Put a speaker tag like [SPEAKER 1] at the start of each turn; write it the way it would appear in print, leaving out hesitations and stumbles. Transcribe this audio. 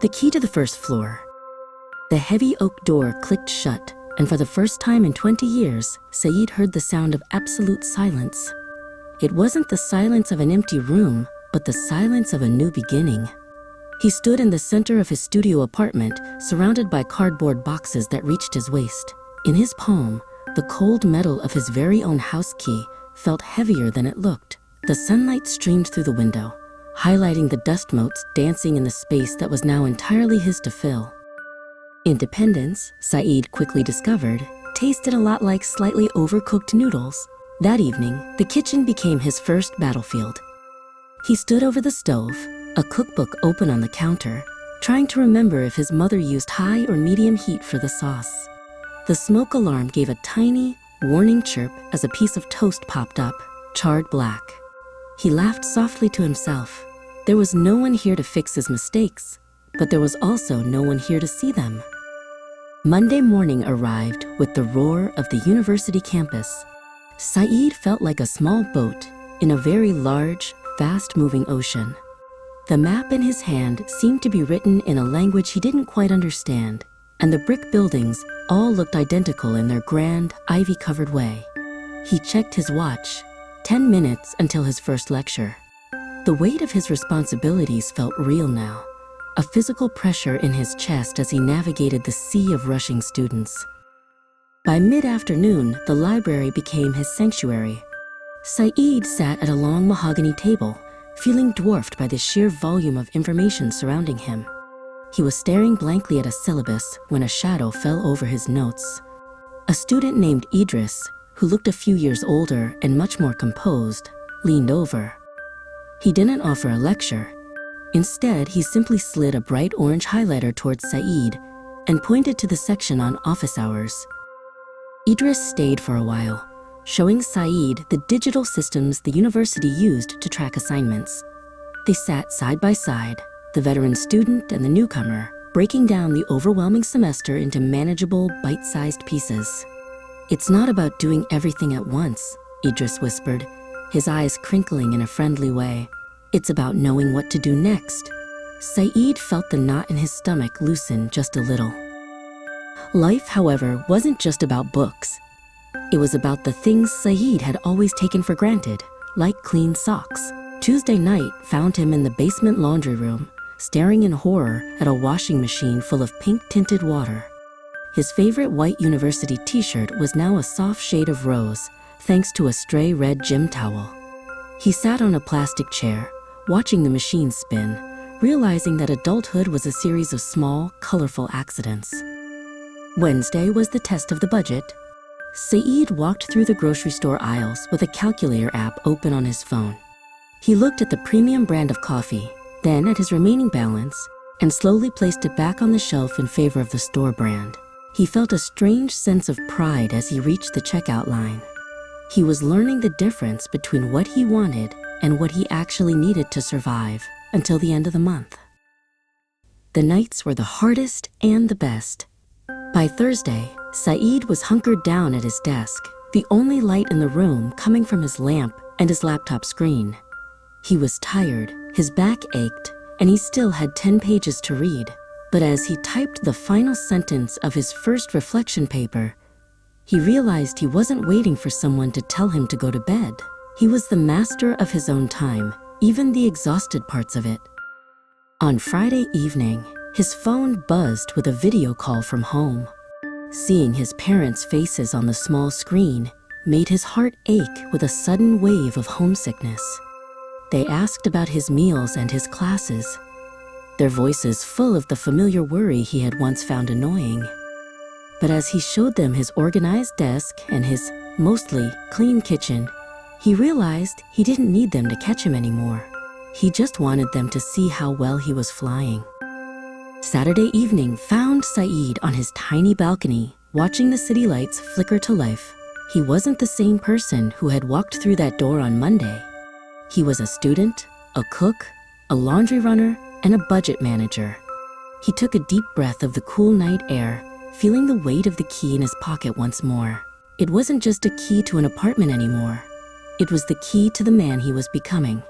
[SPEAKER 1] the key to the first floor. The heavy oak door clicked shut, and for the first time in 20 years, Saeed heard the sound of absolute silence. It wasn't the silence of an empty room, but the silence of a new beginning. He stood in the center of his studio apartment, surrounded by cardboard boxes that reached his waist. In his palm, the cold metal of his very own house key felt heavier than it looked. The sunlight streamed through the window, highlighting the dust motes dancing in the space that was now entirely his to fill. Independence, Saeed quickly discovered, tasted a lot like slightly overcooked noodles. That evening, the kitchen became his first battlefield. He stood over the stove, a cookbook open on the counter, trying to remember if his mother used high or medium heat for the sauce. The smoke alarm gave a tiny, warning chirp as a piece of toast popped up, charred black. He laughed softly to himself. There was no one here to fix his mistakes, but there was also no one here to see them. Monday morning arrived with the roar of the university campus. Saeed felt like a small boat in a very large, fast-moving ocean. The map in his hand seemed to be written in a language he didn't quite understand, and the brick buildings all looked identical in their grand, ivy-covered way. He checked his watch, 10 minutes until his first lecture. The weight of his responsibilities felt real now, a physical pressure in his chest as he navigated the sea of rushing students. By mid-afternoon, the library became his sanctuary. Saeed sat at a long mahogany table, feeling dwarfed by the sheer volume of information surrounding him. He was staring blankly at a syllabus when a shadow fell over his notes. A student named Idris, who looked a few years older and much more composed, leaned over. He didn't offer a lecture. Instead, he simply slid a bright orange highlighter towards Saeed and pointed to the section on office hours. Idris stayed for a while, showing Saeed the digital systems the university used to track assignments. They sat side by side, the veteran student and the newcomer, breaking down the overwhelming semester into manageable, bite-sized pieces. "It's not about doing everything at once," Idris whispered, his eyes crinkling in a friendly way. "It's about knowing what to do next." Saeed felt the knot in his stomach loosen just a little. Life, however, wasn't just about books. It was about the things Saeed had always taken for granted, like clean socks. Tuesday night found him in the basement laundry room, staring in horror at a washing machine full of pink-tinted water. His favorite white university t-shirt was now a soft shade of rose, thanks to a stray red gym towel. He sat on a plastic chair, watching the machine spin, realizing that adulthood was a series of small, colorful accidents. Wednesday was the test of the budget. Saeed walked through the grocery store aisles with a calculator app open on his phone. He looked at the premium brand of coffee, then at his remaining balance, and slowly placed it back on the shelf in favor of the store brand. He felt a strange sense of pride as he reached the checkout line. He was learning the difference between what he wanted and what he actually needed to survive until the end of the month. The nights were the hardest and the best. By Thursday, Saeed was hunkered down at his desk, the only light in the room coming from his lamp and his laptop screen. He was tired, his back ached, and he still had 10 pages to read. But as he typed the final sentence of his first reflection paper, he realized he wasn't waiting for someone to tell him to go to bed. He was the master of his own time, even the exhausted parts of it. On Friday evening, his phone buzzed with a video call from home. Seeing his parents' faces on the small screen made his heart ache with a sudden wave of homesickness. They asked about his meals and his classes, their voices full of the familiar worry he had once found annoying. But as he showed them his organized desk and his mostly clean kitchen, he realized he didn't need them to catch him anymore. He just wanted them to see how well he was flying. Saturday evening found Saeed on his tiny balcony, watching the city lights flicker to life. He wasn't the same person who had walked through that door on Monday. He was a student, a cook, a laundry runner, and a budget manager. He took a deep breath of the cool night air, feeling the weight of the key in his pocket once more. It wasn't just a key to an apartment anymore. It was the key to the man he was becoming.